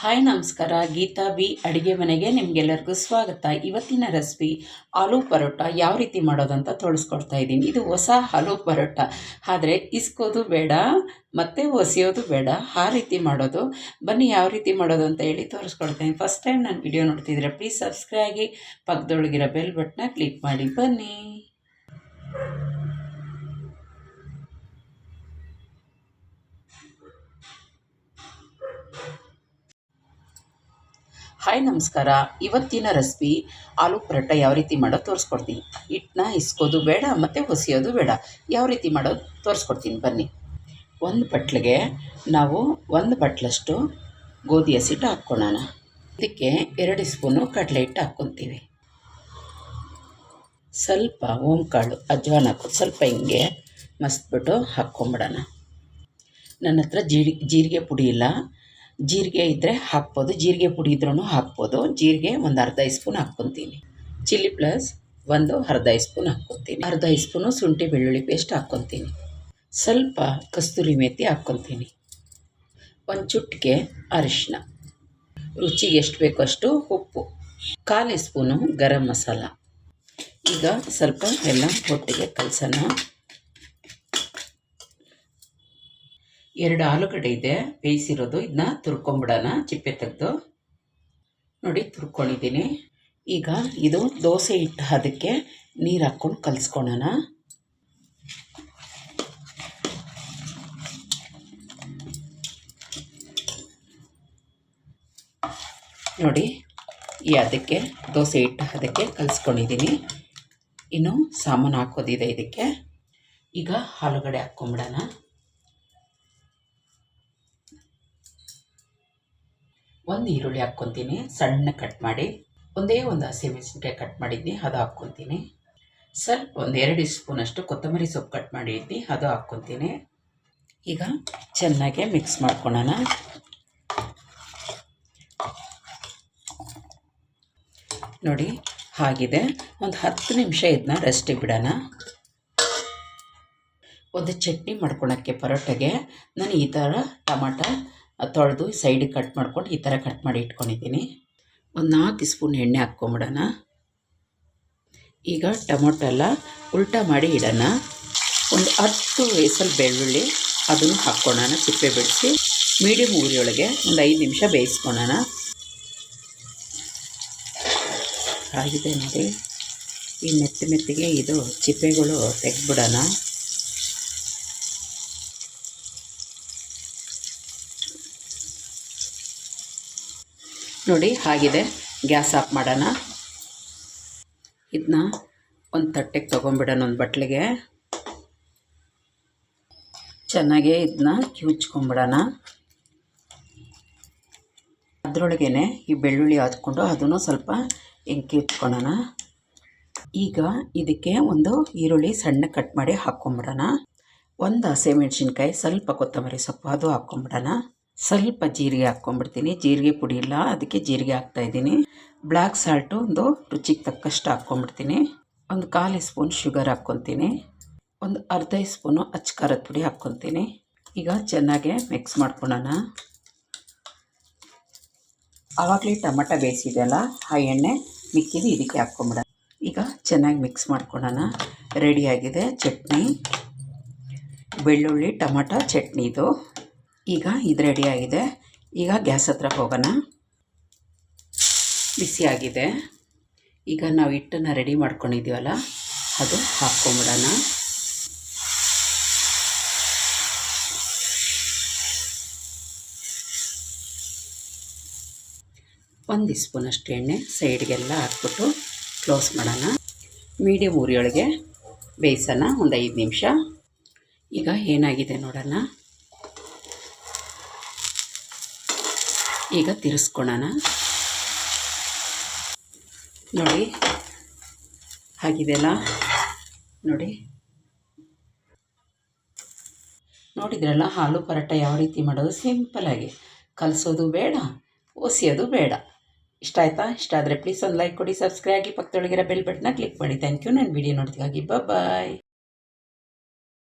Hi ನಮಸ್ಕಾರ, Geetha B ಅಡುಗೆ ಮನೆಗೆ ನಿಮಗೆಲ್ಲರಿಗೂ ಸ್ವಾಗತ. ಇವತ್ತಿನ ರೆಸಿಪಿ ಆಲೂ ಪರೋಟ ಯಾವ ರೀತಿ ಮಾಡೋದಂತ ತೋರಿಸ್ಕೊಡ್ತಾ ಇದ್ದೀನಿ. ಇದು ಹೊಸ ಆಲೂ ಪರೋಟ, ಆದರೆ ಇಸ್ಕೋದು ಬೇಡ ಮತ್ತು ಒಸೆಯೋದು ಬೇಡ, ಆ ರೀತಿ ಮಾಡೋದು. ಬನ್ನಿ ಯಾವ ರೀತಿ ಮಾಡೋದು ಅಂತ ಹೇಳಿ ತೋರಿಸ್ಕೊಡ್ತೀನಿ. ಫಸ್ಟ್ ಟೈಮ್ ನಾನು ವಿಡಿಯೋ ನೋಡ್ತಿದ್ರೆ ಪ್ಲೀಸ್ ಸಬ್ಸ್ಕ್ರೈಬ್ ಆಗಿ, ಪಕ್ಕದೊಳಗಿರೋ ಬೆಲ್ ಬಟನ್ನ ಕ್ಲಿಕ್ ಮಾಡಿ. ಬನ್ನಿ. ಹಾಯ್ ನಮಸ್ಕಾರ, ಇವತ್ತಿನ ರೆಸಿಪಿ ಆಲೂ ಪರೋಟ ಯಾವ ರೀತಿ ಮಾಡೋದು ತೋರಿಸ್ಕೊಡ್ತೀನಿ. ಹಿಟ್ಟನ್ನ ಇಸ್ಕೋದು ಬೇಡ ಮತ್ತು ಒಸೆಯೋದು ಬೇಡ, ಯಾವ ರೀತಿ ಮಾಡೋದು ತೋರಿಸ್ಕೊಡ್ತೀನಿ ಬನ್ನಿ. ಒಂದು ಬಟ್ಲಿಗೆ ನಾವು 1 ಬಟ್ಲಷ್ಟು ಗೋಧಿ ಹಸಿಟ್ಟು ಹಾಕ್ಕೊಳ್ಳೋಣ. ಇದಕ್ಕೆ 2 ಸ್ಪೂನು ಕಡಲೆ ಹಿಟ್ಟು ಹಾಕ್ಕೊತೀವಿ. ಸ್ವಲ್ಪ ಓಂಕಾಳು ಅಜ್ವಾನ ಹಾಕೋದು, ಸ್ವಲ್ಪ ಹಿಂಗೆ ಮಸ್ತ್ಬಿಟ್ಟು ಹಾಕ್ಕೊಂಬಿಡೋಣ. ನನ್ನ ಹತ್ರ ಜೀರಿಗೆ ಪುಡಿ ಇಲ್ಲ, ಜೀರಿಗೆ ಇದ್ದರೆ ಹಾಕ್ಬೋದು, ಜೀರಿಗೆ ಪುಡಿ ಇದ್ರೂ ಹಾಕ್ಬೋದು. ಜೀರಿಗೆ ಒಂದು ಅರ್ಧ ಸ್ಪೂನ್ ಹಾಕ್ಕೊತೀನಿ. ಚಿಲ್ಲಿ ಪ್ಲಸ್ ಒಂದು ಅರ್ಧ ಸ್ಪೂನ್ ಹಾಕ್ಕೊತೀನಿ. ಅರ್ಧ ಸ್ಪೂನು ಶುಂಠಿ ಬೆಳ್ಳುಳ್ಳಿ ಪೇಸ್ಟ್ ಹಾಕ್ಕೊತೀನಿ. ಸ್ವಲ್ಪ ಕಸ್ತೂರಿ ಮೇಥಿ ಹಾಕ್ಕೊತೀನಿ. ಒಂದು ಚುಟ್ಕೆ ಅರಿಶಿನ, ರುಚಿಗೆ ಎಷ್ಟು ಬೇಕೋ ಅಷ್ಟು ಉಪ್ಪು, 1/4 ಸ್ಪೂನು ಗರಂ ಮಸಾಲ. ಈಗ ಸ್ವಲ್ಪ ಎಲ್ಲ ಒಟ್ಟಿಗೆ ಕಲಸೋಣ. 2 ಆಲೂಗಡ್ಡೆ ಇದೆ ಬೇಯಿಸಿರೋದು, ಇದನ್ನ ತುರ್ಕೊಂಬಿಡೋಣ. ಚಿಪ್ಪೆ ತೆಗೆದು ನೋಡಿ ತುರ್ಕೊಂಡಿದ್ದೀನಿ. ಈಗ ಇದು ದೋಸೆ ಹಿಟ್ಟು, ಅದಕ್ಕೆ ನೀರು ಹಾಕ್ಕೊಂಡು ಕಲಿಸ್ಕೊಳ್ಳೋಣ. ನೋಡಿ ಅದಕ್ಕೆ ದೋಸೆ ಹಿಟ್ಟು ಅದಕ್ಕೆ ಕಲಿಸ್ಕೊಂಡಿದ್ದೀನಿ. ಇನ್ನು ಸಾಮಾನು ಹಾಕೋದಿದೆ ಇದಕ್ಕೆ. ಈಗ ಆಲೂಗಡ್ಡೆ ಹಾಕ್ಕೊಂಬಿಡೋಣ. ಒಂದು ಈರುಳ್ಳಿ ಹಾಕ್ಕೊತೀನಿ, ಸಣ್ಣ ಕಟ್ ಮಾಡಿ. ಒಂದೇ ಒಂದು ಹಸಿಮೆಣಸಿನ್ಕಾಯಿ ಕಟ್ ಮಾಡಿದ್ನಿ, ಅದು ಹಾಕ್ಕೊತೀನಿ. ಸ್ವಲ್ಪ ಒಂದು 2 ಸ್ಪೂನಷ್ಟು ಕೊತ್ತಂಬರಿ ಸೊಪ್ಪು ಕಟ್ ಮಾಡಿದ್ನಿ, ಅದು ಹಾಕ್ಕೊತೀನಿ. ಈಗ ಚೆನ್ನಾಗಿ ಮಿಕ್ಸ್ ಮಾಡ್ಕೊಳ್ಳೋಣ. ನೋಡಿ ಆಗಿದೆ. ಒಂದು 10 ನಿಮಿಷ ಇದನ್ನ ರೆಸ್ಟಿಗೆ ಬಿಡೋಣ. ಒಂದು ಚಟ್ನಿ ಮಾಡ್ಕೊಳಕ್ಕೆ ಪರೋಟಗೆ ನಾನು ಈ ಥರ ಟೊಮಾಟೊ ತೊಳೆದು ಸೈಡಿಗೆ ಕಟ್ ಮಾಡ್ಕೊಂಡು ಈ ಥರ ಕಟ್ ಮಾಡಿ ಇಟ್ಕೊಂಡಿದ್ದೀನಿ. ಒಂದು 4 ಸ್ಪೂನ್ ಎಣ್ಣೆ ಹಾಕ್ಕೊಂಬಿಡೋಣ. ಈಗ ಟೊಮೊಟೊ ಎಲ್ಲ ಉಲ್ಟಾ ಮಾಡಿ ಇಡೋಣ. ಒಂದು 10 ವೇಸಲ್ ಬೆಳ್ಳುಳ್ಳಿ ಅದನ್ನು ಹಾಕ್ಕೊಳ್ಳೋಣ, ಸಿಪ್ಪೆ ಬಿಡಿಸಿ. ಮೀಡಿಯಮ್ ಉರಿಯೊಳಗೆ ಒಂದು 5 ನಿಮಿಷ ಬೇಯಿಸ್ಕೊಳ್ಳೋಣ. ಆಗಿದೆ ನೋಡಿ. ಈ ಮೆತ್ತಿಗೆ ಇದು ಸಿಪ್ಪೆಗಳು ತೆಗೆದ್ಬಿಡೋಣ. ನೋಡಿ ಆಗಿದೆ. ಗ್ಯಾಸ್ ಆಫ್ ಮಾಡೋಣ. ಇದನ್ನ ಒಂದು ತಟ್ಟೆಗೆ ತೊಗೊಂಬಿಡೋಣ. ಒಂದು ಬಟ್ಲಿಗೆ ಚೆನ್ನಾಗೇ ಇದನ್ನ ಕಿವುಚ್ಕೊಂಬಿಡೋಣ. ಅದರೊಳಗೇ ಈ ಬೆಳ್ಳುಳ್ಳಿ ಹಾಕ್ಕೊಂಡು ಅದನ್ನು ಸ್ವಲ್ಪ ಹಿಂಗೆ ಕಿವುಚ್ಕೊಳ್ಳೋಣ. ಈಗ ಇದಕ್ಕೆ ಒಂದು ಈರುಳ್ಳಿ ಸಣ್ಣ ಕಟ್ ಮಾಡಿ ಹಾಕ್ಕೊಂಬಿಡೋಣ. ಒಂದು ಹಸಿಮೆಣಸಿನ್ಕಾಯಿ, ಸ್ವಲ್ಪ ಕೊತ್ತಂಬರಿ ಸೊಪ್ಪು ಅದು ಹಾಕ್ಕೊಂಬಿಡೋಣ. ಸ್ವಲ್ಪ ಜೀರಿಗೆ ಹಾಕ್ಕೊಂಬಿಡ್ತೀನಿ. ಜೀರಿಗೆ ಪುಡಿ ಇಲ್ಲ, ಅದಕ್ಕೆ ಜೀರಿಗೆ ಹಾಕ್ತಾಯಿದ್ದೀನಿ. ಬ್ಲ್ಯಾಕ್ ಸಾಲ್ಟು ಒಂದು ರುಚಿಗೆ ತಕ್ಕಷ್ಟು ಹಾಕ್ಕೊಂಬಿಡ್ತೀನಿ. ಒಂದು 1/4 ಸ್ಪೂನ್ ಶುಗರ್ ಹಾಕ್ಕೊತೀನಿ. ಒಂದು ಅರ್ಧ ಸ್ಪೂನು ಅಚ್ಚ ಖಾರದ ಪುಡಿ ಹಾಕ್ಕೊತೀನಿ. ಈಗ ಚೆನ್ನಾಗಿ ಮಿಕ್ಸ್ ಮಾಡ್ಕೊಳ್ಳೋಣ. ಆವಾಗಲೇ ಟೊಮಟೊ ಬೇಯಿಸಿದೆಯಲ್ಲ, ಆ ಎಣ್ಣೆ ಮಿಕ್ಕಿದ್ದು ಇದಕ್ಕೆ ಹಾಕ್ಕೊಂಬಿಡೋಣ. ಈಗ ಚೆನ್ನಾಗಿ ಮಿಕ್ಸ್ ಮಾಡ್ಕೊಳ್ಳೋಣ. ರೆಡಿಯಾಗಿದೆ ಚಟ್ನಿ, ಬೆಳ್ಳುಳ್ಳಿ ಟೊಮಟೊ ಚಟ್ನಿ ಇದು. ಈಗ ಇದು ರೆಡಿಯಾಗಿದೆ. ಈಗ ಗ್ಯಾಸ್ ಹತ್ರ ಹೋಗೋಣ. ಬಿಸಿಯಾಗಿದೆ. ಈಗ ನಾವು ಹಿಟ್ಟನ್ನು ರೆಡಿ ಮಾಡ್ಕೊಂಡಿದ್ದೀವಲ್ಲ, ಅದು ಹಾಕ್ಕೊಂಬಿಡೋಣ. ಒಂದು ಸ್ಪೂನಷ್ಟು ಎಣ್ಣೆ ಸೈಡ್ಗೆಲ್ಲ ಹಾಕ್ಬಿಟ್ಟು ಕ್ಲೋಸ್ ಮಾಡೋಣ. ಮೀಡಿಯಮ್ ಉರಿಯೊಳಗೆ ಬೇಯಿಸೋಣ ಒಂದು 5 ನಿಮಿಷ. ಈಗ ಏನಾಗಿದೆ ನೋಡೋಣ. ಈಗ ತಿರ್ಸ್ಕೊಳ್ಳೋಣ. ನೋಡಿ ಆಗಿದೆಯಲ್ಲ, ನೋಡಿದ್ರಲ್ಲ ಆಲೂ ಪರೋಟ ಯಾವ ರೀತಿ ಮಾಡೋದು. ಸಿಂಪಲಾಗಿ, ಕಲಿಸೋದು ಬೇಡ, ಒಸೆಯೋದು ಬೇಡ. ಇಷ್ಟ ಆಯಿತಾ? ಇಷ್ಟ ಆದರೆ ಪ್ಲೀಸ್ ಒಂದು ಲೈಕ್ ಕೊಡಿ, ಸಬ್ಸ್ಕ್ರೈಬ್ ಆಗಿ, ಪಕ್ಕದೊಳಗಿರೋ ಬೆಲ್ ಬಟನ್ನ ಕ್ಲಿಕ್ ಮಾಡಿ. Thank you. ನಾನು ವಿಡಿಯೋ ನೋಡ್ತಿಗಾಗಿ ಬಾಯ್.